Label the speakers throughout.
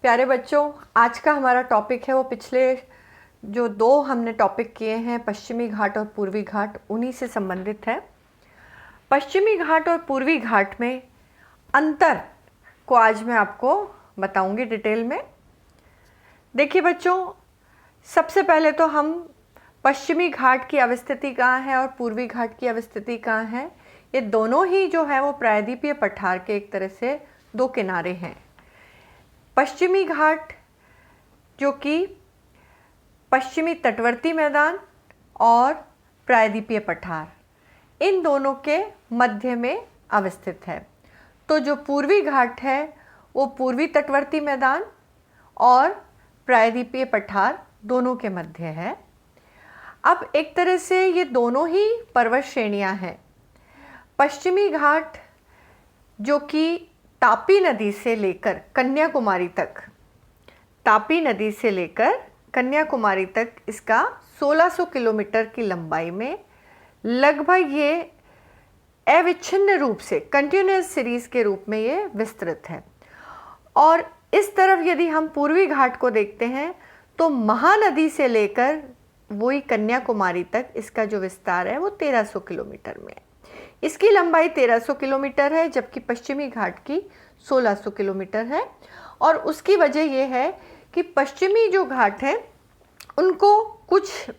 Speaker 1: प्यारे बच्चों, आज का हमारा टॉपिक है वो पिछले जो दो हमने टॉपिक किए हैं पश्चिमी घाट और पूर्वी घाट, उन्हीं से संबंधित है। पश्चिमी घाट और पूर्वी घाट में अंतर को आज मैं आपको बताऊंगी डिटेल में। देखिए बच्चों, सबसे पहले तो हम पश्चिमी घाट की अवस्थिति कहाँ है और पूर्वी घाट की अवस्थिति कहाँ है। ये दोनों ही जो है वो प्रायद्वीपीय पठार के एक तरह से दो किनारे हैं। पश्चिमी घाट जो कि पश्चिमी तटवर्ती मैदान और प्रायद्वीपीय पठार, इन दोनों के मध्य में अवस्थित है। तो जो पूर्वी घाट है वो पूर्वी तटवर्ती मैदान और प्रायद्वीपीय पठार दोनों के मध्य है। अब एक तरह से ये दोनों ही पर्वत श्रेणियां हैं। पश्चिमी घाट जो कि तापी नदी से लेकर कन्याकुमारी तक, तापी नदी से लेकर कन्याकुमारी तक इसका 1600 किलोमीटर की लंबाई में लगभग ये अविच्छिन्न रूप से कंटिन्यूअस सीरीज के रूप में ये विस्तृत है। और इस तरफ यदि हम पूर्वी घाट को देखते हैं तो महानदी से लेकर वही कन्याकुमारी तक इसका जो विस्तार है वो 1300 किलोमीटर में है। इसकी लंबाई 1300 किलोमीटर है, जबकि पश्चिमी घाट की 1600 किलोमीटर है। और उसकी वजह यह है कि पश्चिमी जो घाट हैं उनको कुछ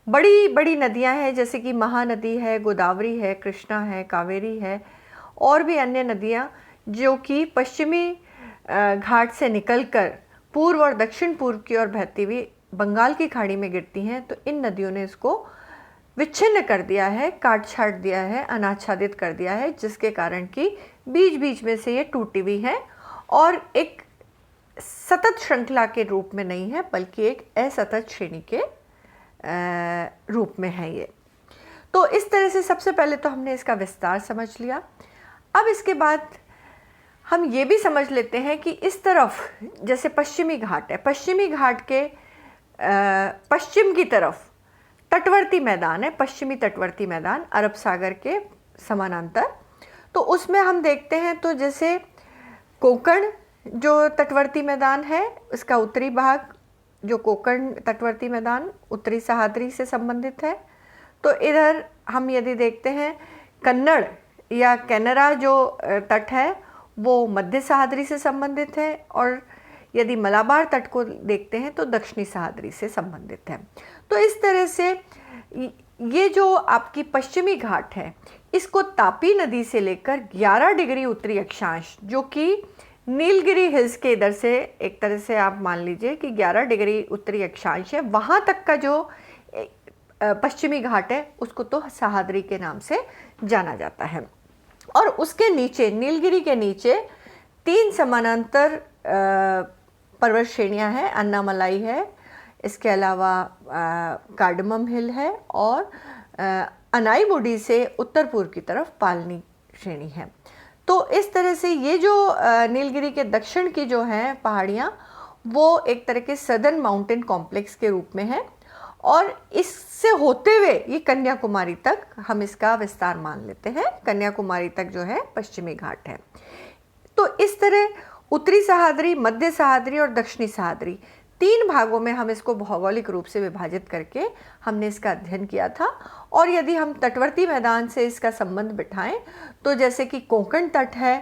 Speaker 1: बड़ी बड़ी नदियां हैं, जैसे कि महानदी है, गोदावरी है, कृष्णा है, कावेरी है और भी अन्य नदियां जो कि पश्चिमी घाट से निकलकर पूर्व और दक्षिण पूर्व की ओर बहती हुई बंगाल की खाड़ी में गिरती हैं। तो इन नदियों ने इसको विच्छिन्न कर दिया है, काट छाट दिया है, अनाच्छादित कर दिया है, जिसके कारण कि बीच बीच में से ये टूटी हुई है और एक सतत श्रृंखला के रूप में नहीं है, बल्कि एक असतत श्रेणी के रूप में है ये। तो इस तरह से सबसे पहले तो हमने इसका विस्तार समझ लिया। अब इसके बाद हम ये भी समझ लेते हैं कि इस तरफ जैसे पश्चिमी घाट है, पश्चिमी घाट के पश्चिम की तरफ तटवर्ती मैदान है, पश्चिमी तटवर्ती मैदान अरब सागर के समानांतर। तो उसमें हम देखते हैं तो जैसे कोंकण जो तटवर्ती मैदान है, इसका उत्तरी भाग जो कोंकण तटवर्ती मैदान उत्तरी सह्याद्री से संबंधित है। तो इधर हम यदि देखते हैं कन्नड़ या कैनरा जो तट है वो मध्य सह्याद्री से संबंधित है, और यदि मलाबार तट को देखते हैं तो दक्षिणी सह्याद्री से संबंधित है। तो इस तरह से ये जो आपकी पश्चिमी घाट है इसको तापी नदी से लेकर 11 डिग्री उत्तरी अक्षांश, जो कि नीलगिरी हिल्स के इधर से एक तरह से आप मान लीजिए कि 11 डिग्री उत्तरी अक्षांश है, वहाँ तक का जो पश्चिमी घाट है उसको तो सह्याद्री के नाम से जाना जाता है। और उसके नीचे नीलगिरी के नीचे 3 समानांतर पर्वत श्रेणियाँ हैं। अन्नामलाई है, इसके अलावा कार्डमम हिल है और अनाईमुडी से उत्तर पूर्व की तरफ पालनी श्रेणी है। तो इस तरह से ये जो नीलगिरी के दक्षिण की जो हैं पहाड़ियाँ वो एक तरह के सदर्न माउंटेन कॉम्प्लेक्स के रूप में है, और इससे होते हुए ये कन्याकुमारी तक हम इसका विस्तार मान लेते हैं। कन्याकुमारी तक जो है पश्चिमी घाट है। तो इस तरह उत्तरी सह्याद्री, मध्य सह्याद्री और दक्षिणी सह्याद्री 3 भागों में हम इसको भौगोलिक रूप से विभाजित करके हमने इसका अध्ययन किया था। और यदि हम तटवर्ती मैदान से इसका संबंध बिठाएं तो जैसे कि कोंकण तट है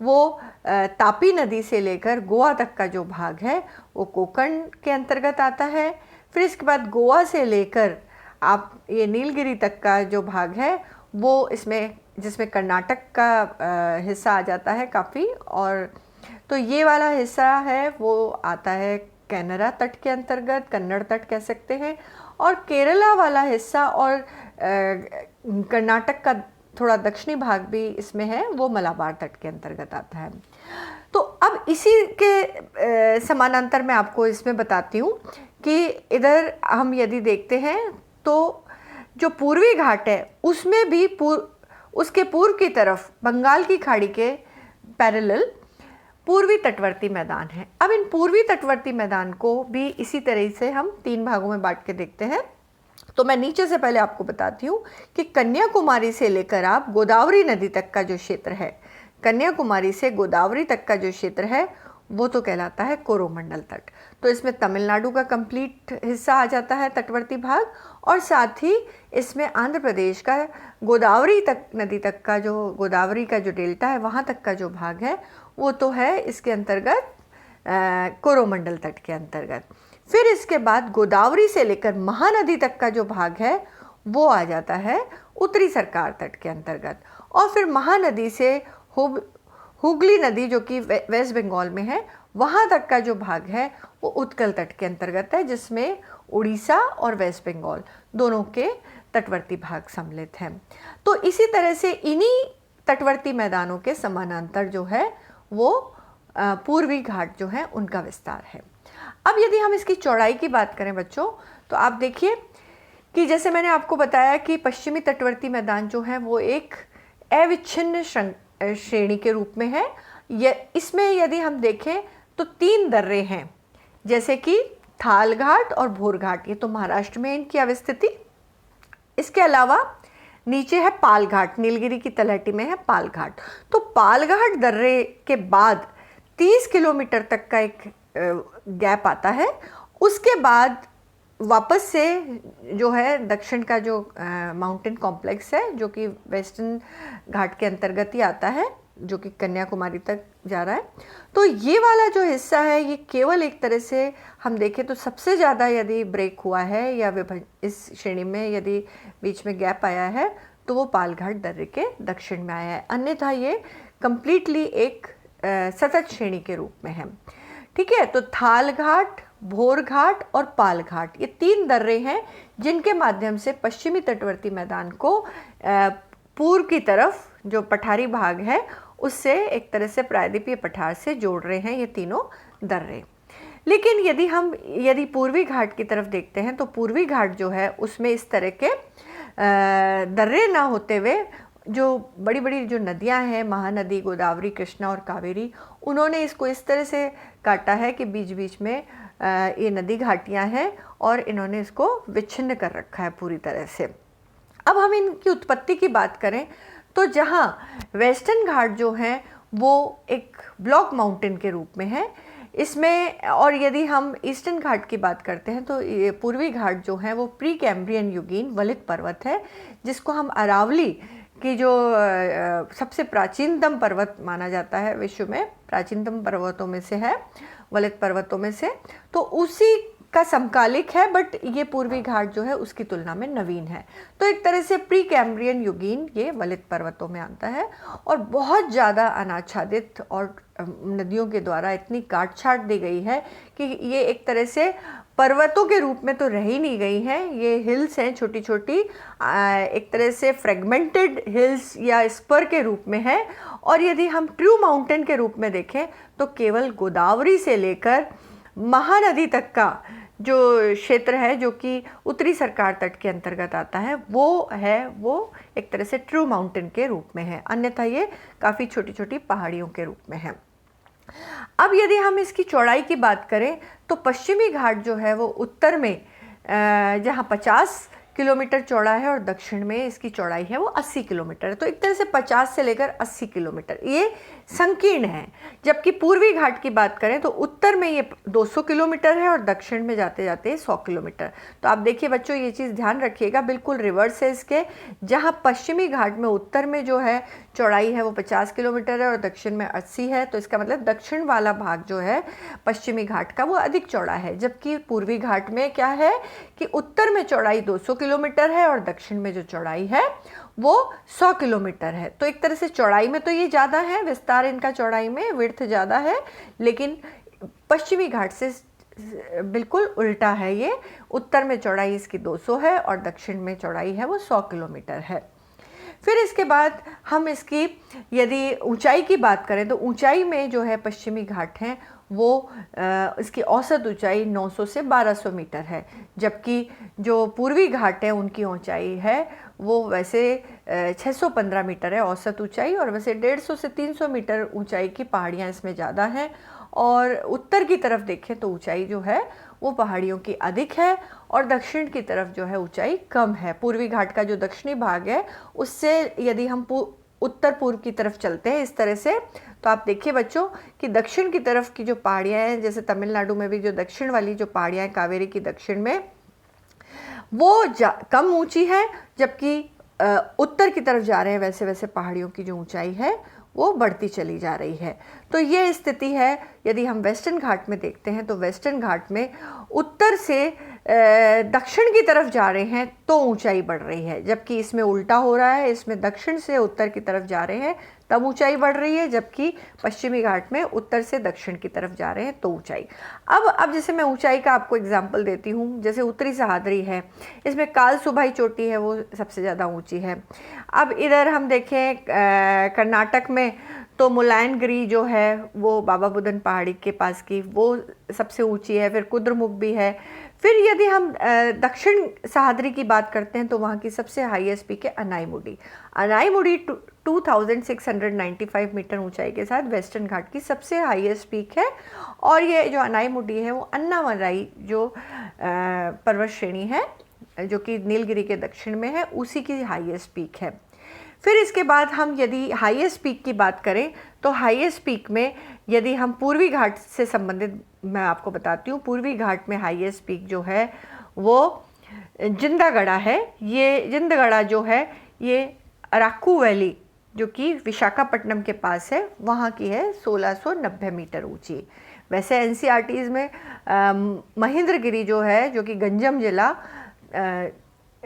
Speaker 1: वो तापी नदी से लेकर गोवा तक का जो भाग है वो कोंकण के अंतर्गत आता है। फिर इसके बाद गोवा से लेकर आप ये नीलगिरी तक का जो भाग है वो इसमें, जिसमें कर्नाटक का हिस्सा आ जाता है काफ़ी, और तो ये वाला हिस्सा है वो आता है कैनरा तट के अंतर्गत, कन्नड़ तट कह सकते हैं। और केरला वाला हिस्सा और कर्नाटक का थोड़ा दक्षिणी भाग भी इसमें है, वो मलाबार तट के अंतर्गत आता है। तो अब इसी के समानांतर मैं आपको इसमें बताती हूँ कि इधर हम यदि देखते हैं तो जो पूर्वी घाट है उसमें भी उसके पूर्व की तरफ बंगाल की खाड़ी के पैरेलल पूर्वी तटवर्ती मैदान है। अब इन पूर्वी तटवर्ती मैदान को भी इसी तरह से हम 3 भागों में बांट के देखते हैं। तो मैं नीचे से पहले आपको बताती हूँ कि कन्याकुमारी से लेकर आप गोदावरी नदी तक का जो क्षेत्र है, कन्याकुमारी से गोदावरी तक का जो क्षेत्र है वो तो कहलाता है कोरोमंडल तट। तो इसमें तमिलनाडु का कंप्लीट हिस्सा आ जाता है तटवर्ती भाग, और साथ ही इसमें आंध्र प्रदेश का गोदावरी तक नदी तक का जो गोदावरी का जो डेल्टा है वहाँ तक का जो भाग है वो तो है इसके अंतर्गत कोरोमंडल तट के अंतर्गत। फिर इसके बाद गोदावरी से लेकर महानदी तक का जो भाग है वो आ जाता है उत्तरी सरकार तट के अंतर्गत, और फिर महानदी से हुगली नदी जो कि वेस्ट बंगाल में है वहाँ तक का जो भाग है वो उत्कल तट के अंतर्गत है, जिसमें उड़ीसा और वेस्ट बंगाल दोनों के तटवर्ती भाग सम्मिलित हैं। तो इसी तरह से इन्हीं तटवर्ती मैदानों के समानांतर जो है वो पूर्वी घाट जो है उनका विस्तार है। अब यदि हम इसकी चौड़ाई की बात करें बच्चों, तो आप देखिए कि जैसे मैंने आपको बताया कि पश्चिमी तटवर्ती मैदान जो है वो एक अविच्छिन्न श्रेणी के रूप में है। इसमें यदि हम देखें तो 3 दर्रे हैं, जैसे कि थाल घाट और भोर घाट, ये तो महाराष्ट्र में इनकी अवस्थिति। इसके अलावा नीचे है पाल घाट, नीलगिरी की तलहटी में है पाल घाट। तो पाल घाट दर्रे के बाद 30 किलोमीटर तक का एक गैप आता है। उसके बाद वापस से जो है दक्षिण का जो माउंटेन कॉम्प्लेक्स है जो कि वेस्टर्न घाट के अंतर्गत ही आता है, जो कि कन्याकुमारी तक जा रहा है। तो ये वाला जो हिस्सा है ये केवल एक तरह से हम देखें तो सबसे ज़्यादा यदि ब्रेक हुआ है या इस श्रेणी में यदि बीच में गैप आया है तो वो पालघाट दर्रे के दक्षिण में आया है, अन्यथा ये कंप्लीटली एक सतत श्रेणी के रूप में है। ठीक है, तो थाल घाट, भोर घाट और पाल घाट, ये 3 दर्रे हैं जिनके माध्यम से पश्चिमी तटवर्ती मैदान को पूर्व की तरफ जो पठारी भाग है उससे एक तरह से प्रायद्वीपीय पठार से जोड़ रहे हैं ये तीनों दर्रे। लेकिन यदि पूर्वी घाट की तरफ देखते हैं तो पूर्वी घाट जो है उसमें इस तरह के दर्रे ना होते हुए जो बड़ी बड़ी जो नदियां हैं, महानदी, गोदावरी, कृष्णा और कावेरी, उन्होंने इसको इस तरह से काटा है कि बीच बीच में ये नदी घाटियां हैं और इन्होंने इसको विच्छिन्न कर रखा है पूरी तरह से। अब हम इनकी उत्पत्ति की बात करें तो जहाँ वेस्टर्न घाट जो है वो एक ब्लॉक माउंटेन के रूप में है इसमें, और यदि हम ईस्टर्न घाट की बात करते हैं तो ये पूर्वी घाट जो है वो प्री कैम्ब्रियन युगीन वलित पर्वत है, जिसको हम अरावली की जो सबसे प्राचीनतम पर्वत माना जाता है, विश्व में प्राचीनतम पर्वतों में से है, वलित पर्वतों में से, तो उसी का समकालिक है। बट ये पूर्वी घाट जो है उसकी तुलना में नवीन है। तो एक तरह से प्री कैम्ब्रियन युगीन ये वलित पर्वतों में आता है और बहुत ज़्यादा अनाच्छादित और नदियों के द्वारा इतनी काट छाट दी गई है कि ये एक तरह से पर्वतों के रूप में तो रह ही नहीं गई हैं। ये हिल्स हैं, छोटी छोटी एक तरह से फ्रेगमेंटेड हिल्स या स्पर के रूप में है। और यदि हम ट्रू माउंटेन के रूप में देखें तो केवल गोदावरी से लेकर महानदी तक का जो क्षेत्र है जो कि उत्तरी सरकार तट के अंतर्गत आता है वो एक तरह से ट्रू माउंटेन के रूप में है, अन्यथा ये काफ़ी छोटी छोटी पहाड़ियों के रूप में है। अब यदि हम इसकी चौड़ाई की बात करें तो पश्चिमी घाट जो है वो उत्तर में जहाँ 50 किलोमीटर चौड़ा है और दक्षिण में इसकी चौड़ाई है वो 80 किलोमीटर है। तो एक तरह से 50 से लेकर 80 किलोमीटर ये संकीर्ण है। जबकि पूर्वी घाट की बात करें तो उत्तर में ये 200 किलोमीटर है और दक्षिण में जाते जाते 100 किलोमीटर। तो आप देखिए बच्चों, ये चीज़ ध्यान रखिएगा, बिल्कुल रिवर्स है इसके। जहाँ पश्चिमी घाट में उत्तर में जो है चौड़ाई है वो 50 किलोमीटर है और दक्षिण में 80 है, तो इसका मतलब दक्षिण वाला भाग जो है पश्चिमी घाट का वो अधिक चौड़ा है। जबकि पूर्वी घाट में क्या है कि उत्तर में चौड़ाई 200 किलोमीटर है और दक्षिण में जो चौड़ाई है वो 100 किलोमीटर है। तो एक तरह से चौड़ाई में तो ये ज़्यादा है, विस्तार इनका चौड़ाई में विड्थ ज़्यादा है, लेकिन पश्चिमी घाट से बिल्कुल उल्टा है। ये उत्तर में चौड़ाई इसकी 200 है और दक्षिण में चौड़ाई है वो 100 किलोमीटर है। फिर इसके बाद हम इसकी यदि ऊंचाई की बात करें तो ऊंचाई में जो है पश्चिमी घाट हैं वो इसकी औसत ऊंचाई 900 से 1200 मीटर है, जबकि जो पूर्वी घाट है उनकी ऊंचाई है वो वैसे 615 मीटर है औसत ऊंचाई, और वैसे 150 से 300 मीटर ऊंचाई की पहाड़ियाँ इसमें ज़्यादा हैं। और उत्तर की तरफ देखें तो ऊंचाई जो है वो पहाड़ियों की अधिक है और दक्षिण की तरफ जो है ऊंचाई कम है। पूर्वी घाट का जो दक्षिणी भाग है उससे यदि हम उत्तर पूर्व की तरफ चलते हैं इस तरह से। तो आप देखिए बच्चों कि दक्षिण की तरफ की जो पहाड़ियाँ हैं, जैसे तमिलनाडु में भी जो दक्षिण वाली जो पहाड़ियाँ हैं कावेरी की दक्षिण में, वो कम ऊंची है, जबकि उत्तर की तरफ जा रहे हैं वैसे वैसे पहाड़ियों की जो ऊंचाई है वो बढ़ती चली जा रही है। तो ये स्थिति है। यदि हम वेस्टर्न घाट में देखते हैं तो वेस्टर्न घाट में उत्तर से दक्षिण की तरफ जा रहे हैं तो ऊंचाई बढ़ रही है, जबकि इसमें उल्टा हो रहा है, इसमें दक्षिण से उत्तर की तरफ जा रहे हैं तब ऊंचाई बढ़ रही है, जबकि पश्चिमी घाट में उत्तर से दक्षिण की तरफ जा रहे हैं तो ऊंचाई। अब जैसे मैं ऊंचाई का आपको एग्जांपल देती हूँ, जैसे उत्तरी सह्याद्री है, इसमें काल सुबाई चोटी है वो सबसे ज़्यादा ऊंची है। अब इधर हम देखें कर्नाटक में तो मुलायनगिरी जो है वो बाबा बुदन पहाड़ी के पास की वो सबसे ऊंची है, फिर कुद्रमुख भी है। फिर यदि हम दक्षिण सह्याद्री की बात करते हैं तो वहाँ की सबसे हाईएस्ट पीक है अनाईमुडी। अनाईमुडी 2695 मीटर ऊंचाई के साथ वेस्टर्न घाट की सबसे हाईएस्ट पीक है। और ये जो अनाईमुडी है वो अन्नामलाई जो पर्वत श्रेणी है जो कि नीलगिरी के दक्षिण में है, उसी की हाईएस्ट पीक है। फिर इसके बाद हम यदि हाईएस्ट पीक की बात करें तो हाईएस्ट पीक में यदि हम पूर्वी घाट से संबंधित मैं आपको बताती हूँ, पूर्वी घाट में हाईएस्ट पीक जो है वो जिंदागढ़ा है। ये जिंदागढ़ा जो है ये अराकू वैली जो कि विशाखापट्टनम के पास है वहाँ की है 1690 मीटर ऊंची। वैसे एनसीईआरटीज़ में महेंद्रगिरी जो है जो कि गंजम जिला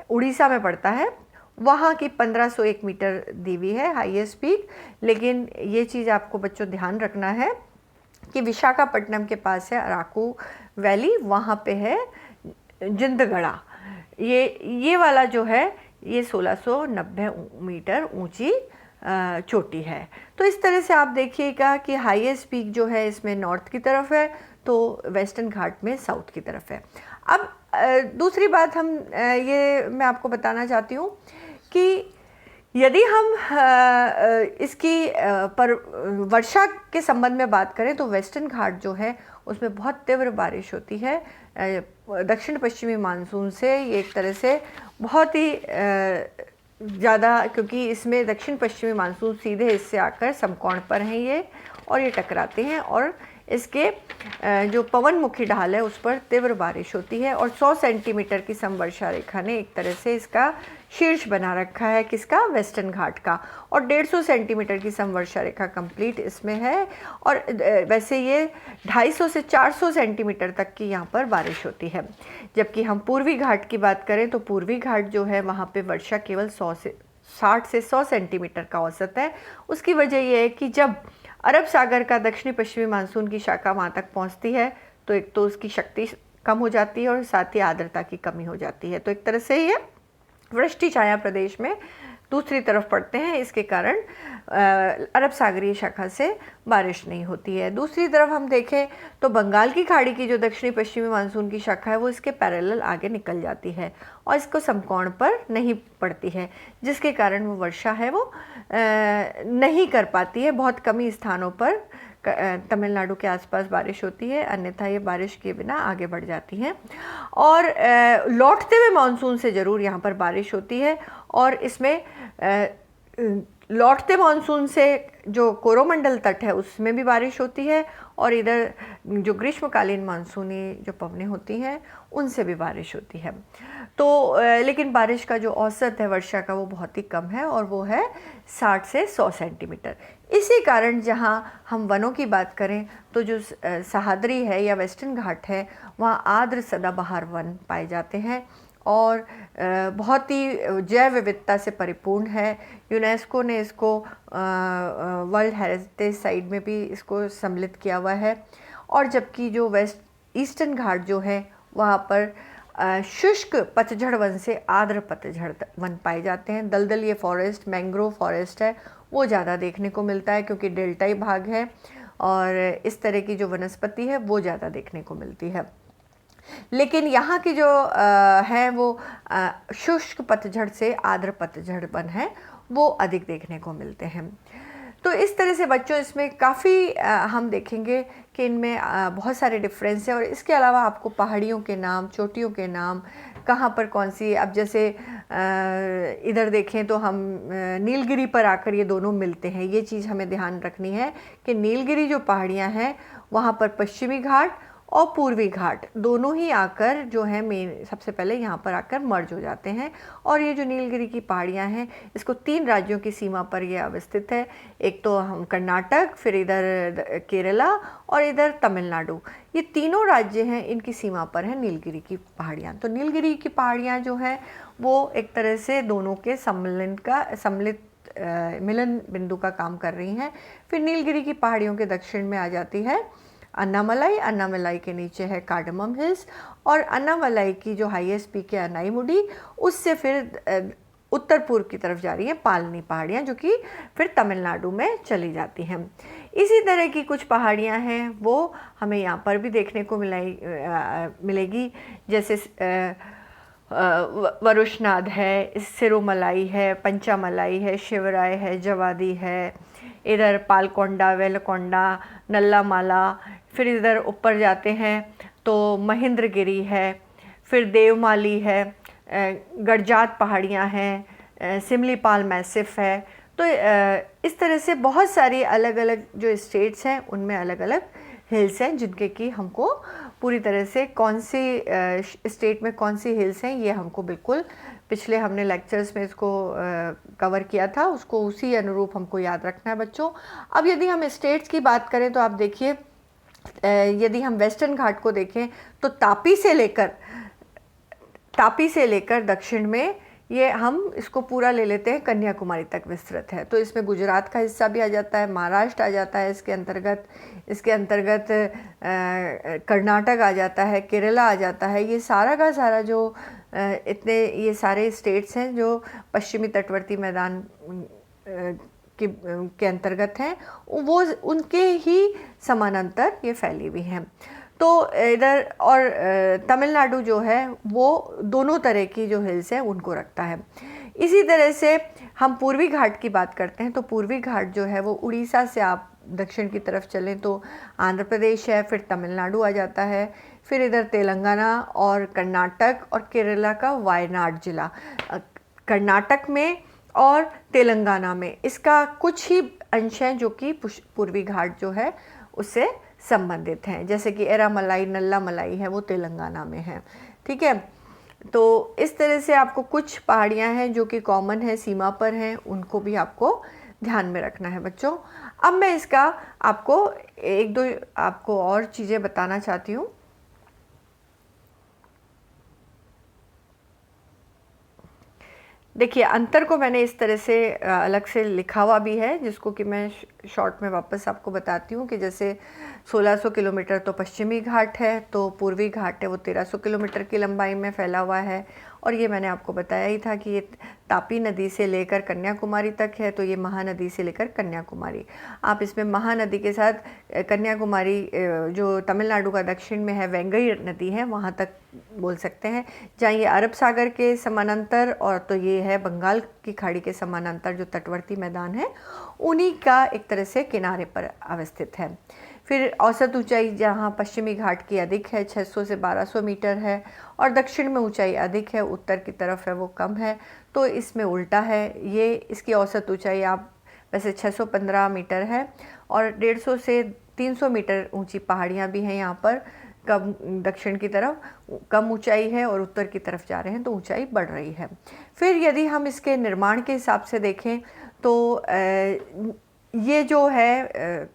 Speaker 1: उड़ीसा में पड़ता है वहाँ की 1501 मीटर दी हुई है हाईएस्ट पीक। लेकिन ये चीज़ आपको बच्चों ध्यान रखना है कि विशाखापट्टनम के पास है अराकू वैली, वहाँ पे है जिंदगढ़ा। ये वाला जो है ये 1690 मीटर ऊंची चोटी है। तो इस तरह से आप देखिएगा कि हाईएस्ट पीक जो है इसमें नॉर्थ की तरफ है तो वेस्टर्न घाट में साउथ की तरफ है। अब दूसरी बात हम ये मैं आपको बताना चाहती हूँ कि यदि हम इसकी पर वर्षा के संबंध में बात करें तो वेस्टर्न घाट जो है उसमें बहुत तीव्र बारिश होती है दक्षिण पश्चिमी मानसून से। ये एक तरह से बहुत ही ज़्यादा, क्योंकि इसमें दक्षिण पश्चिमी मानसून सीधे इससे आकर समकोण पर हैं ये और ये टकराते हैं और इसके जो पवनमुखी ढाल है उस पर तीव्र बारिश होती है और 100 सेंटीमीटर की समवर्षा रेखा ने एक तरह से इसका शीर्ष बना रखा है, किसका, वेस्टर्न घाट का। और 150 सेंटीमीटर की समवर्षा रेखा कंप्लीट इसमें है और वैसे ये 250 से 400 सेंटीमीटर तक की यहाँ पर बारिश होती है। जबकि हम पूर्वी घाट की बात करें तो पूर्वी घाट जो है वहाँ पे वर्षा केवल 60 से 100 सेंटीमीटर का औसत है। उसकी वजह यह है कि जब अरब सागर का दक्षिणी पश्चिमी मानसून की शाखा वहाँ तक पहुँचती है तो एक तो उसकी शक्ति कम हो जाती है और साथ ही आर्द्रता की कमी हो जाती है। तो एक तरह से ये वृष्टि छाया प्रदेश में दूसरी तरफ पड़ते हैं, इसके कारण अरब सागरीय शाखा से बारिश नहीं होती है। दूसरी तरफ हम देखें तो बंगाल की खाड़ी की जो दक्षिणी पश्चिमी मानसून की शाखा है वो इसके पैरेलल आगे निकल जाती है और इसको समकोण पर नहीं पड़ती है, जिसके कारण वो वर्षा है वो नहीं कर पाती है। बहुत कम ही स्थानों पर तमिलनाडु के आसपास बारिश होती है, अन्यथा ये बारिश के बिना आगे बढ़ जाती हैं। और लौटते हुए मानसून से ज़रूर यहाँ पर बारिश होती है और इसमें लौटते मानसून से जो कोरोमंडल तट है उसमें भी बारिश होती है और इधर जो ग्रीष्मकालीन मानसूनी जो पवनें होती हैं उनसे भी बारिश होती है। तो लेकिन बारिश का जो औसत है वर्षा का वो बहुत ही कम है और वो है 60 से 100 सेंटीमीटर। इसी कारण जहाँ हम वनों की बात करें तो जो सह्याद्री है या वेस्टर्न घाट है वहाँ आर्द्र सदाबहार वन पाए जाते हैं और बहुत ही जैव विविधता से परिपूर्ण है। यूनेस्को ने इसको वर्ल्ड हेरिटेज साइट में भी इसको सम्मिलित किया हुआ है। और जबकि जो ईस्टर्न घाट जो है वहाँ पर शुष्क पतझड़ वन से आर्द्र पतझड़ वन पाए जाते हैं। दलदली फॉरेस्ट, मैंग्रोव फॉरेस्ट है वो ज़्यादा देखने को मिलता है क्योंकि डेल्टाई भाग है और इस तरह की जो वनस्पति है वो ज़्यादा देखने को मिलती है। लेकिन यहाँ की जो है वो शुष्क पतझड़ से आर्द्र पतझड़ वन है वो अधिक देखने को मिलते हैं। तो इस तरह से बच्चों इसमें काफ़ी हम देखेंगे कि इनमें बहुत सारे डिफरेंस हैं। और इसके अलावा आपको पहाड़ियों के नाम, चोटियों के नाम, कहाँ पर कौन सी, अब जैसे इधर देखें तो हम नीलगिरी पर आकर ये दोनों मिलते हैं। ये चीज़ हमें ध्यान रखनी है कि नीलगिरी जो पहाड़ियाँ हैं वहाँ पर पश्चिमी घाट और पूर्वी घाट दोनों ही आकर जो है मेन सबसे पहले यहाँ पर आकर मर्ज हो जाते हैं। और ये जो नीलगिरी की पहाड़ियाँ हैं इसको 3 राज्यों की सीमा पर ये अवस्थित है। एक तो हम कर्नाटक, फिर इधर केरला और इधर तमिलनाडु, ये तीनों राज्य हैं, इनकी सीमा पर है नीलगिरी की पहाड़ियाँ। तो नीलगिरी की पहाड़ियाँ जो हैं वो एक तरह से दोनों के सम्मिलित मिलन बिंदु का काम कर रही हैं। फिर नीलगिरी की पहाड़ियों के दक्षिण में आ जाती है अन्नामलाई, अन्नामलाई के नीचे है कार्डमम हिल्स, और अन्नामलाई की जो हाईएस्ट पीक है अनाईमुडी, उससे फिर उत्तर पूर्व की तरफ जा रही है पालनी पहाड़ियाँ, जो कि फिर तमिलनाडु में चली जाती हैं। इसी तरह की कुछ पहाड़ियाँ हैं वो हमें यहाँ पर भी देखने को मिलेगी, जैसे वरुशनाद है, सिरोमलाई है, पंचामलाई है, शिवराय है, जवादी है, इधर पालकोंडा, वेलकोंडा, नल्लामाला, फिर इधर ऊपर जाते हैं तो महेंद्रगिरी है, फिर देवमाली है, गड़जात पहाड़ियाँ हैं, सिमलीपाल मैसिफ है। तो इस तरह से बहुत सारी अलग अलग जो स्टेट्स हैं उनमें अलग अलग हिल्स हैं, जिनके कि हमको पूरी तरह से कौन सी स्टेट में कौन सी हिल्स हैं ये हमको बिल्कुल पिछले हमने लेक्चर्स में इसको कवर किया था, उसको उसी अनुरूप हमको याद रखना है बच्चों। अब यदि हम स्टेट्स की बात करें तो आप देखिए, यदि हम वेस्टर्न घाट को देखें तो तापी से लेकर दक्षिण में ये हम इसको पूरा ले लेते हैं कन्याकुमारी तक विस्तृत है। तो इसमें गुजरात का हिस्सा भी आ जाता है, महाराष्ट्र आ जाता है इसके अंतर्गत कर्नाटक आ जाता है, केरला आ जाता है। ये सारा का सारा जो ये सारे स्टेट्स हैं जो पश्चिमी तटवर्ती मैदान के अंतर्गत हैं, वो उनके ही समानांतर ये फैली हुई हैं। तो इधर और तमिलनाडु जो है वो दोनों तरह की जो हिल्स हैं उनको रखता है। इसी तरह से हम पूर्वी घाट की बात करते हैं तो पूर्वी घाट जो है वो उड़ीसा से आप दक्षिण की तरफ चलें तो आंध्र प्रदेश है, फिर तमिलनाडु आ जाता है, फिर इधर तेलंगाना और कर्नाटक और केरला का वायनाड जिला। कर्नाटक में और तेलंगाना में इसका कुछ ही अंश हैं जो कि पूर्वी घाट जो है उससे संबंधित हैं, जैसे कि एरामलाई, नल्लामलाई है वो तेलंगाना में है। ठीक है, तो इस तरह से आपको कुछ पहाड़ियाँ हैं जो कि कॉमन है, सीमा पर हैं, उनको भी आपको ध्यान में रखना है बच्चों। अब मैं इसका आपको एक दो आपको और चीज़ें बताना चाहती हूँ। देखिए, अंतर को मैंने इस तरह से अलग से लिखा हुआ भी है, जिसको कि मैं शॉर्ट में वापस आपको बताती हूँ कि जैसे 1600 किलोमीटर तो पश्चिमी घाट है, तो पूर्वी घाट है वो 1300 किलोमीटर की लंबाई में फैला हुआ है। और ये मैंने आपको बताया ही था कि ये तापी नदी से लेकर कन्याकुमारी तक है, तो ये महानदी से लेकर कन्याकुमारी। आप इसमें महानदी के साथ कन्याकुमारी जो तमिलनाडु का दक्षिण में है वेंगई नदी है वहाँ तक बोल सकते हैं, जहाँ ये अरब सागर के समानांतर और तो ये है बंगाल की खाड़ी के समानांतर जो तटवर्ती मैदान है उन्हीं का एक तरह से किनारे पर अवस्थित है। फिर औसत ऊंचाई जहाँ पश्चिमी घाट की अधिक है 600 से 1200 मीटर है, और दक्षिण में ऊंचाई अधिक है, उत्तर की तरफ है वो कम है। तो इसमें उल्टा है, ये इसकी औसत ऊंचाई आप वैसे 615 मीटर है और 150 से 300 मीटर ऊंची पहाड़ियाँ भी हैं यहाँ पर। कम दक्षिण की तरफ कम ऊंचाई है और उत्तर की तरफ जा रहे हैं तो ऊंचाई बढ़ रही है। फिर यदि हम इसके निर्माण के हिसाब से देखें तो ये जो है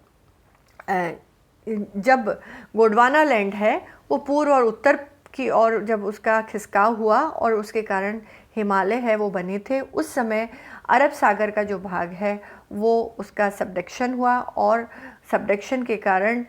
Speaker 1: जब गोंडवाना लैंड है वो पूर्व और उत्तर की ओर जब उसका खिसकाव हुआ और उसके कारण हिमालय है वो बने थे, उस समय अरब सागर का जो भाग है वो उसका सबडक्शन हुआ और सबडक्शन के कारण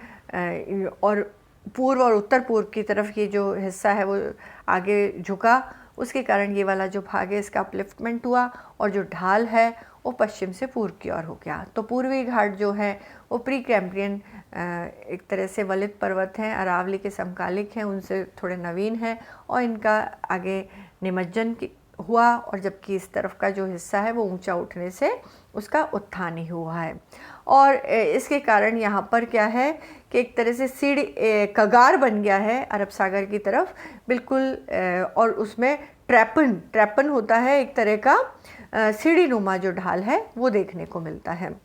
Speaker 1: और पूर्व और उत्तर पूर्व की तरफ ये जो हिस्सा है वो आगे झुका, उसके कारण ये वाला जो भाग है इसका अपलिफ्टमेंट हुआ और जो ढाल है वो पश्चिम से पूर्व की ओर हो गया। तो पूर्वी घाट जो है वो प्री कैम्ब्रियन एक तरह से वलित पर्वत हैं, अरावली के समकालिक हैं, उनसे थोड़े नवीन हैं और इनका आगे निमज्जन हुआ, और जबकि इस तरफ का जो हिस्सा है वो ऊंचा उठने से उसका उत्थान ही हुआ है। और इसके कारण यहाँ पर क्या है कि एक तरह से सीढ़ी कगार बन गया है अरब सागर की तरफ बिल्कुल, और उसमें ट्रैपन होता है, एक तरह का सीढ़ी नुमा जो ढाल है वो देखने को मिलता है।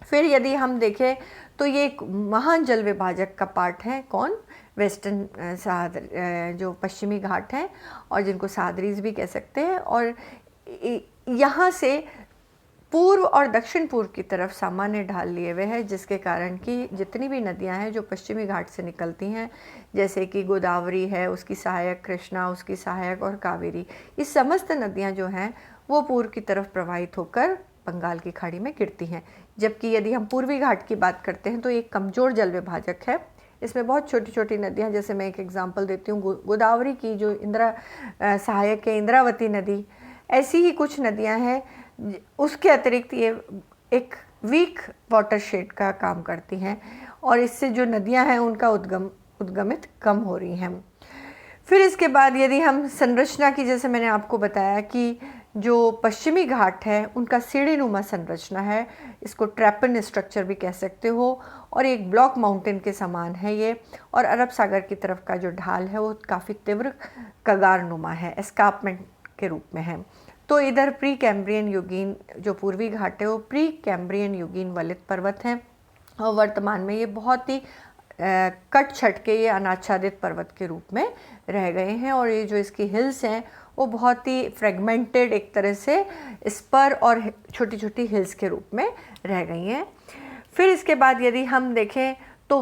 Speaker 1: फिर यदि हम देखें तो ये एक महान जल विभाजक का पार्ट है, कौन? वेस्टर्न जो पश्चिमी घाट हैं, और जिनको सह्याद्रीज भी कह सकते हैं। और यहाँ से पूर्व और दक्षिण पूर्व की तरफ सामान्य ढाल लिए हुए हैं, जिसके कारण कि जितनी भी नदियाँ हैं जो पश्चिमी घाट से निकलती हैं, जैसे कि गोदावरी है, उसकी सहायक कृष्णा, उसकी सहायक और कावेरी, ये समस्त नदियाँ जो हैं वो पूर्व की तरफ प्रवाहित होकर बंगाल की खाड़ी में गिरती हैं। जबकि यदि हम पूर्वी घाट की बात करते हैं तो एक कमज़ोर जल विभाजक है, इसमें बहुत छोटी छोटी नदियाँ, जैसे मैं एक एग्जांपल देती हूँ, गोदावरी की जो सहायक है इंद्रावती नदी, ऐसी ही कुछ नदियाँ हैं। उसके अतिरिक्त ये एक वीक वाटरशेड का काम करती हैं, और इससे जो नदियाँ हैं उनका उद्गमित कम हो रही हैं। फिर इसके बाद यदि हम संरचना की, जैसे मैंने आपको बताया कि जो पश्चिमी घाट है उनका सीढ़ी नुमा संरचना है, इसको ट्रैपन स्ट्रक्चर भी कह सकते हो, और एक ब्लॉक माउंटेन के समान है ये। और अरब सागर की तरफ का जो ढाल है वो काफ़ी तीव्र कगार नुमा है, एस्कार्पमेंट के रूप में है। तो इधर प्री कैम्ब्रियन युगीन जो पूर्वी घाट है वो प्री कैम्ब्रियन युगीन वलित पर्वत हैं, और वर्तमान में ये बहुत ही कट छट के ये अनाच्छादित पर्वत के रूप में रह गए हैं। और ये जो इसकी हिल्स हैं वो बहुत ही फ्रेगमेंटेड, एक तरह से स्पर और छोटी छोटी हिल्स के रूप में रह गई हैं। फिर इसके बाद यदि हम देखें तो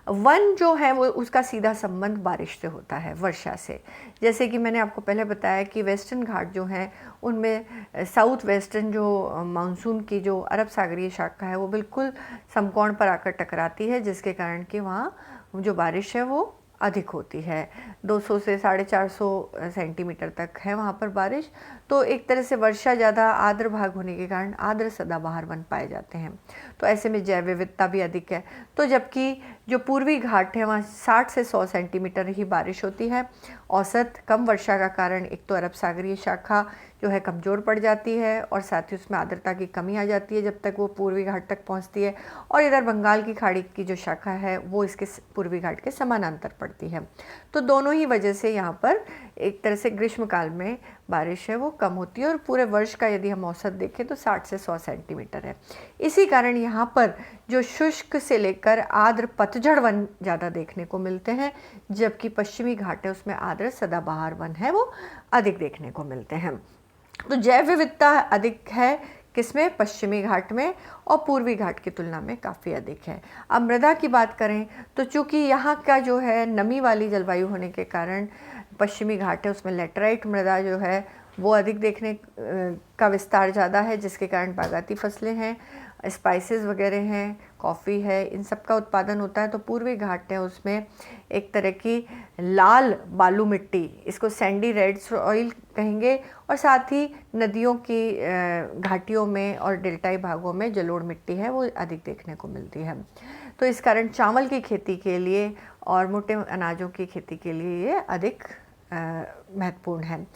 Speaker 1: वन जो है वो उसका सीधा संबंध बारिश से होता है, वर्षा से। जैसे कि मैंने आपको पहले बताया कि वेस्टर्न घाट जो हैं उनमें साउथ वेस्टर्न जो मानसून की जो अरब सागरीय शाखा है वो बिल्कुल समकोण पर आकर टकराती है, जिसके कारण कि वहाँ जो बारिश है वो अधिक होती है। 200 से 450 सेंटीमीटर तक है वहाँ पर बारिश। तो एक तरह से वर्षा ज़्यादा आर्द्र भाग होने के कारण आर्द्र सदाबहार वन पाए जाते हैं, तो ऐसे में जैव विविधता भी अधिक है। तो जबकि जो पूर्वी घाट है वहाँ 60 से 100 सेंटीमीटर ही बारिश होती है औसत। कम वर्षा का कारण एक तो अरब सागरीय शाखा जो है कमज़ोर पड़ जाती है, और साथ ही उसमें आर्द्रता की कमी आ जाती है जब तक वो पूर्वी घाट तक पहुंचती है। और इधर बंगाल की खाड़ी की जो शाखा है वो इसके पूर्वी घाट के समानांतर पड़ती है। तो दोनों ही वजह से यहाँ पर एक तरह से ग्रीष्मकाल में बारिश है वो कम होती है, और पूरे वर्ष का यदि हम औसत देखें तो 60 से 100 सेंटीमीटर है। इसी कारण यहाँ पर जो शुष्क से लेकर आर्द्र पतझड़ वन ज़्यादा देखने को मिलते हैं, जबकि पश्चिमी घाट है उसमें आर्द्र सदाबहार वन है वो अधिक देखने को मिलते हैं। तो जैव विविधता अधिक है किसमें? पश्चिमी घाट में, और पूर्वी घाट की तुलना में काफ़ी अधिक है। अब मृदा की बात करें तो चूँकि यहाँ का जो है नमी वाली जलवायु होने के कारण पश्चिमी घाट है उसमें लेटराइट मृदा जो है वो अधिक देखने का विस्तार ज़्यादा है, जिसके कारण बागाती फसलें हैं, स्पाइसेस वगैरह हैं, कॉफ़ी है, इन सब का उत्पादन होता है। तो पूर्वी घाट है उसमें एक तरह की लाल बालू मिट्टी, इसको सैंडी रेड सॉइल कहेंगे, और साथ ही नदियों की घाटियों में और डेल्टाई भागों में जलोढ़ मिट्टी है वो अधिक देखने को मिलती है। तो इस कारण चावल की खेती के लिए और मोटे अनाजों की खेती के लिए ये अधिक महत्वपूर्ण है।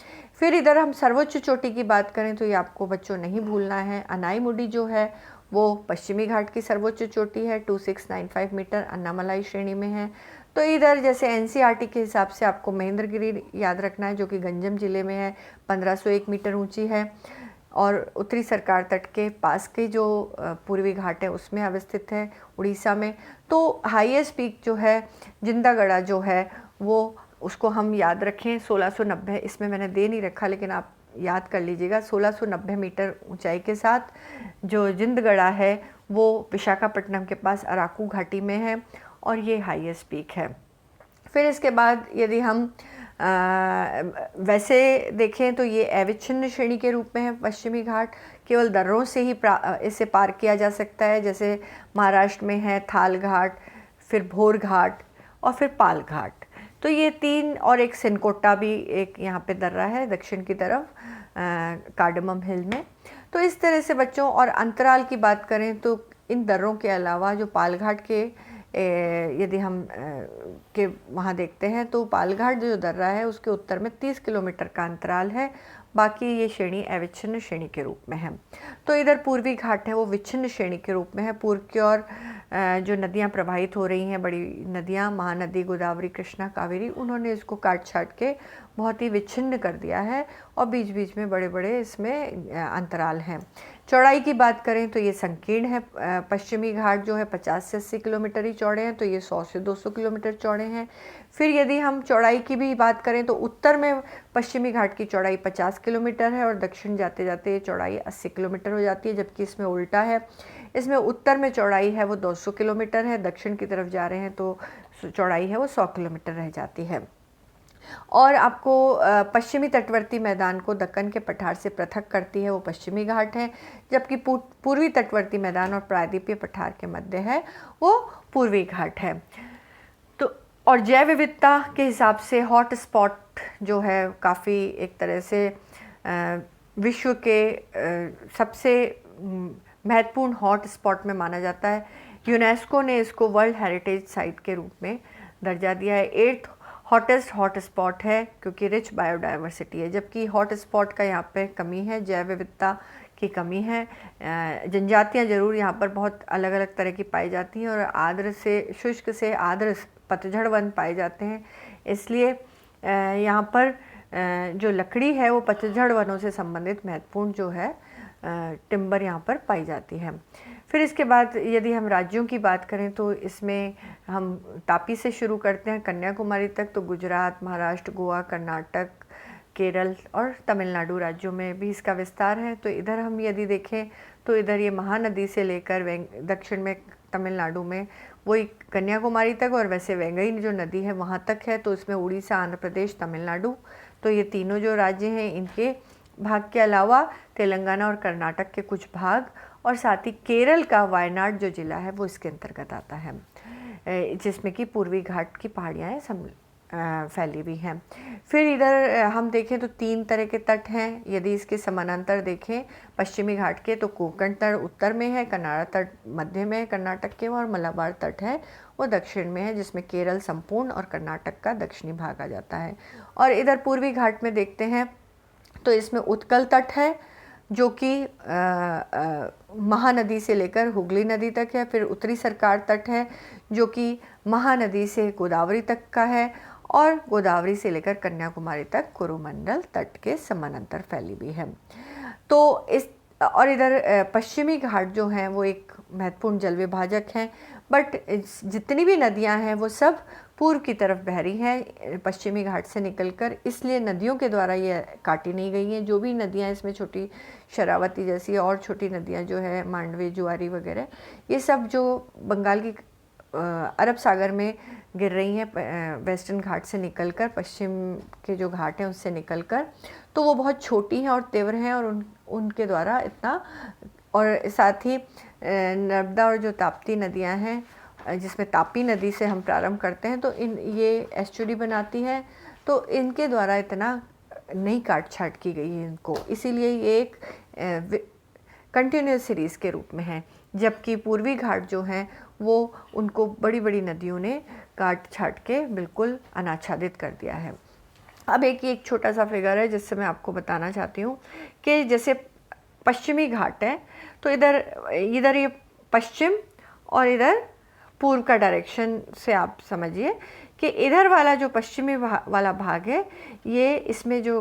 Speaker 1: फिर इधर हम सर्वोच्च चोटी की बात करें तो ये आपको बच्चों नहीं भूलना है, अनाईमुडी जो है वो पश्चिमी घाट की सर्वोच्च चोटी है, 2695 मीटर अन्नामलाई श्रेणी में है। तो इधर जैसे एनसीईआरटी के हिसाब से आपको महेंद्रगिरी याद रखना है, जो कि गंजम जिले में है, 1501 मीटर ऊंची है, और उत्तरी सरकार तट के पास के जो पूर्वी घाट है उसमें अवस्थित है उड़ीसा में। तो हाईएस्ट पीक जो है जिंदागढ़ा जो है वो उसको हम याद रखें 1690, इसमें मैंने दे नहीं रखा लेकिन आप याद कर लीजिएगा, 1690 मीटर ऊंचाई के साथ जो जिंदगढ़ा है वो विशाखापट्टनम के पास अराकू घाटी में है, और ये हाईएस्ट पीक है। फिर इसके बाद यदि हम वैसे देखें तो ये अविच्छिन्न श्रेणी के रूप में है पश्चिमी घाट, केवल दर्रों से ही इसे पार किया जा सकता है, जैसे महाराष्ट्र में है थाल घाट, फिर भोर घाट और फिर पाल घाट। तो ये तीन, और एक सिनकोटा भी एक यहाँ पे दर्रा है दक्षिण की तरफ कार्डमम हिल में। तो इस तरह से बच्चों, और अंतराल की बात करें तो इन दर्रों के अलावा जो पालघाट के यदि हम के वहाँ देखते हैं तो पालघाट जो दर्रा है उसके उत्तर में 30 किलोमीटर का अंतराल है, बाकी ये श्रेणी अविच्छिन्न श्रेणी के रूप में है। तो इधर पूर्वी घाट है वो विच्छिन्न श्रेणी के रूप में है। पूर्व की ओर जो नदियाँ प्रवाहित हो रही हैं, बड़ी नदियाँ महानदी, गोदावरी, कृष्णा, कावेरी, उन्होंने इसको काट छाट के बहुत ही विच्छिन्न कर दिया है और बीच बीच में बड़े बड़े इसमें अंतराल हैं। चौड़ाई की बात करें तो ये संकीर्ण है। पश्चिमी घाट जो है 50 से 80 किलोमीटर ही चौड़े हैं, तो ये 100 से 200 किलोमीटर चौड़े हैं। फिर यदि हम चौड़ाई की भी बात करें तो उत्तर में पश्चिमी घाट की चौड़ाई 50 किलोमीटर है और दक्षिण जाते जाते ये चौड़ाई 80 किलोमीटर हो जाती है, जबकि इसमें उल्टा है। इसमें उत्तर में चौड़ाई है वो 200 किलोमीटर है, दक्षिण की तरफ जा रहे हैं तो चौड़ाई है वो 100 किलोमीटर रह जाती है। और आपको पश्चिमी तटवर्ती मैदान को दक्कन के पठार से पृथक करती है वो पश्चिमी घाट है, जबकि पूर्वी तटवर्ती मैदान और प्रायद्वीपीय पठार के मध्य है वो पूर्वी घाट है। तो और जैव विविधता के हिसाब से हॉट स्पॉट जो है काफ़ी एक तरह से विश्व के सबसे महत्वपूर्ण हॉट स्पॉट में माना जाता है। यूनेस्को ने इसको वर्ल्ड हेरिटेज साइट के रूप में दर्जा दिया है। 8th हॉटेस्ट हॉट स्पॉट है क्योंकि रिच बायोडाइवर्सिटी है, जबकि हॉट स्पॉट का यहाँ पे कमी है, जैव विविधता की कमी है। जनजातियाँ ज़रूर यहाँ पर बहुत अलग अलग तरह की पाई जाती हैं और आर्द्र से शुष्क से आर्द्र पतझड़ वन पाए जाते हैं। इसलिए यहाँ पर जो लकड़ी है वो पतझड़ वनों से संबंधित महत्वपूर्ण जो है टिम्बर यहाँ पर पाई जाती है। फिर इसके बाद यदि हम राज्यों की बात करें तो इसमें हम तापी से शुरू करते हैं कन्याकुमारी तक, तो गुजरात, महाराष्ट्र, गोवा, कर्नाटक, केरल और तमिलनाडु राज्यों में भी इसका विस्तार है। तो इधर हम यदि देखें तो इधर ये महानदी से लेकर दक्षिण में तमिलनाडु में वही कन्याकुमारी तक, और वैसे वेंगई जो नदी है वहाँ तक है। तो इसमें उड़ीसा, आंध्र प्रदेश, तमिलनाडु, तो ये तीनों जो राज्य हैं इनके भाग के अलावा तेलंगाना और कर्नाटक के कुछ भाग, और साथ ही केरल का वायनाड जो ज़िला है वो इसके अंतर्गत आता है, जिसमें कि पूर्वी घाट की पहाड़ियाँ फैली हुई हैं। फिर इधर हम देखें तो 3 तरह के तट हैं। यदि इसके समानांतर देखें पश्चिमी घाट के तो कोंकण तट उत्तर में है, कन्नाडा तट मध्य में है कर्नाटक के, और मलाबार तट है वो दक्षिण में है, जिसमें केरल संपूर्ण और कर्नाटक का दक्षिणी भाग आ जाता है। और इधर पूर्वी घाट में देखते हैं तो इसमें उत्कल तट है जो कि महानदी से लेकर हुगली नदी तक है। फिर उत्तरी सरकार तट है जो कि महानदी से गोदावरी तक का है, और गोदावरी से लेकर कन्याकुमारी तक कोरोमंडल तट के समानांतर फैली हुई है। तो इस और इधर पश्चिमी घाट जो हैं वो एक महत्वपूर्ण जल विभाजक हैं, बट जितनी भी नदियां हैं वो सब पूर्व की तरफ बह रही हैं पश्चिमी घाट से निकलकर, इसलिए नदियों के द्वारा ये काटी नहीं गई हैं। जो भी नदियां इसमें छोटी शरावती जैसी और छोटी नदियां जो है मांडवे, जुआरी वगैरह, ये सब जो बंगाल की अरब सागर में गिर रही हैं वेस्टर्न घाट से निकलकर, पश्चिम के जो घाट हैं उससे निकलकर, तो वो बहुत छोटी हैं और तीव्र हैं, और उनके द्वारा इतना, और साथ ही नर्मदा और जो ताप्ती नदियां हैं, जिसमें तापी नदी से हम प्रारंभ करते हैं, तो ये एस्चुरी बनाती है, तो इनके द्वारा इतना नहीं काट छाट की गई है इनको, इसीलिए ये एक कंटिन्यूस सीरीज़ के रूप में है। जबकि पूर्वी घाट जो हैं वो उनको बड़ी बड़ी नदियों ने काट छाट के बिल्कुल अनाच्छादित कर दिया है। अब एक छोटा सा फिगर है जिससे मैं आपको बताना चाहती हूँ कि जैसे पश्चिमी घाट है तो इधर ये पश्चिम और इधर पूर्व का डायरेक्शन से आप समझिए कि इधर वाला जो पश्चिमी वाला भाग है, ये इसमें जो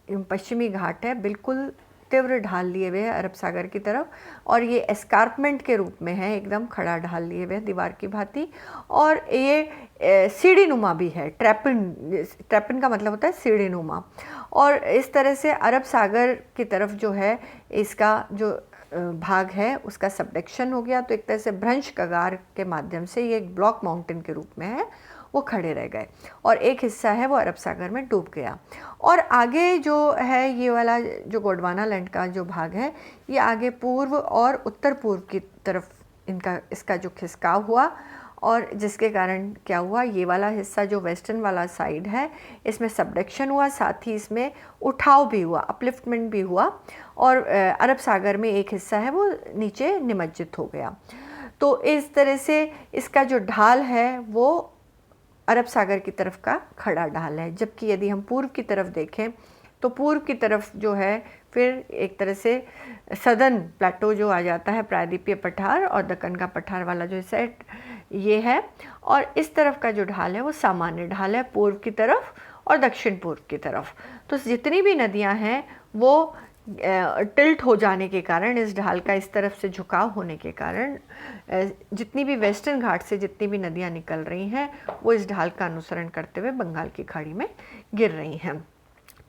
Speaker 1: पश्चिमी घाट है बिल्कुल तीव्र ढाल लिए हुए है अरब सागर की तरफ, और ये एस्कारपमेंट के रूप में है, एकदम खड़ा ढाल लिए हुए दीवार की भांति, और ये सीढ़ी नुमा भी है। ट्रैपिन का मतलब होता है सीढ़ी नुमा, और इस तरह से अरब सागर की तरफ जो है इसका जो भाग है उसका सबडक्शन हो गया, तो एक तरह से भ्रंश कगार के माध्यम से ये एक ब्लॉक माउंटेन के रूप में है वो खड़े रह गए, और एक हिस्सा है वो अरब सागर में डूब गया। और आगे जो है ये वाला जो गोंडवाना लैंड का जो भाग है, ये आगे पूर्व और उत्तर पूर्व की तरफ इसका जो खिसकाव हुआ, और जिसके कारण क्या हुआ, ये वाला हिस्सा जो वेस्टर्न वाला साइड है इसमें सबडक्शन हुआ, साथ ही इसमें उठाव भी हुआ, अपलिफ्टमेंट भी हुआ, और अरब सागर में एक हिस्सा है वो नीचे निमज्जित हो गया। तो इस तरह से इसका जो ढाल है वो अरब सागर की तरफ का खड़ा ढाल है। जबकि यदि हम पूर्व की तरफ देखें तो पूर्व की तरफ जो है फिर एक तरह से सदर्न प्लेटो जो आ जाता है, प्रायद्वीपीय पठार और दक्कन का पठार वाला जो सेट ये है। और इस तरफ का जो ढाल है वो सामान्य ढाल है, पूर्व की तरफ और दक्षिण पूर्व की तरफ। तो जितनी भी नदियां हैं वो टिल्ट हो जाने के कारण, इस ढाल का इस तरफ से झुकाव होने के कारण, जितनी भी वेस्टर्न घाट से जितनी भी नदियां निकल रही हैं वो इस ढाल का अनुसरण करते हुए बंगाल की खाड़ी में गिर रही हैं।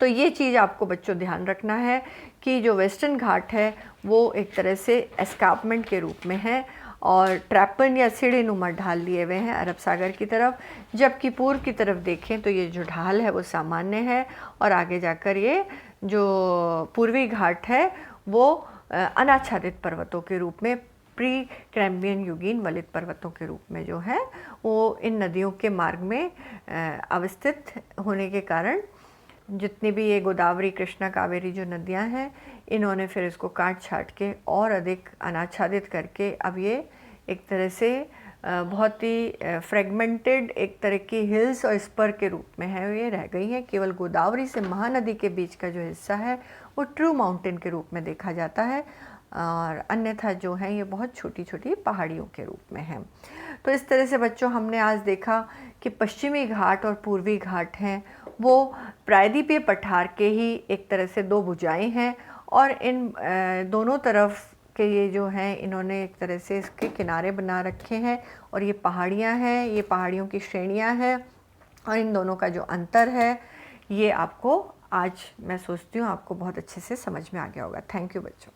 Speaker 1: तो ये चीज़ आपको बच्चों ध्यान रखना है कि जो वेस्टर्न घाट है वो एक तरह से एस्कार्पमेंट के रूप में है और ट्रैपन या सीढ़ीनुमा ढाल लिए हुए हैं अरब सागर की तरफ, जबकि पूर्व की तरफ देखें तो ये जो ढाल है वो सामान्य है और आगे जाकर ये जो पूर्वी घाट है वो अनाच्छादित पर्वतों के रूप में, प्री कैम्ब्रियन युगीन वलित पर्वतों के रूप में जो है वो इन नदियों के मार्ग में अवस्थित होने के कारण जितनी भी ये गोदावरी, कृष्णा, कावेरी जो नदियां हैं इन्होंने फिर इसको काट छाट के और अधिक अनाच्छादित करके अब ये एक तरह से बहुत ही फ्रेगमेंटेड एक तरह की हिल्स और स्पर के रूप में है ये रह गई है। केवल गोदावरी से महानदी के बीच का जो हिस्सा है वो ट्रू माउंटेन के रूप में देखा जाता है और अन्यथा जो है ये बहुत छोटी छोटी पहाड़ियों के रूप में है। तो इस तरह से बच्चों हमने आज देखा कि पश्चिमी घाट और पूर्वी घाट हैं वो प्रायद्वीपीय पठार के ही एक तरह से दो भुजाएं हैं और इन दोनों तरफ के ये जो हैं इन्होंने एक तरह से इसके किनारे बना रखे हैं और ये पहाड़ियाँ हैं, ये पहाड़ियों की श्रेणियाँ हैं और इन दोनों का जो अंतर है ये आपको आज मैं सोचती हूँ आपको बहुत अच्छे से समझ में आ गया होगा। थैंक यू बच्चों।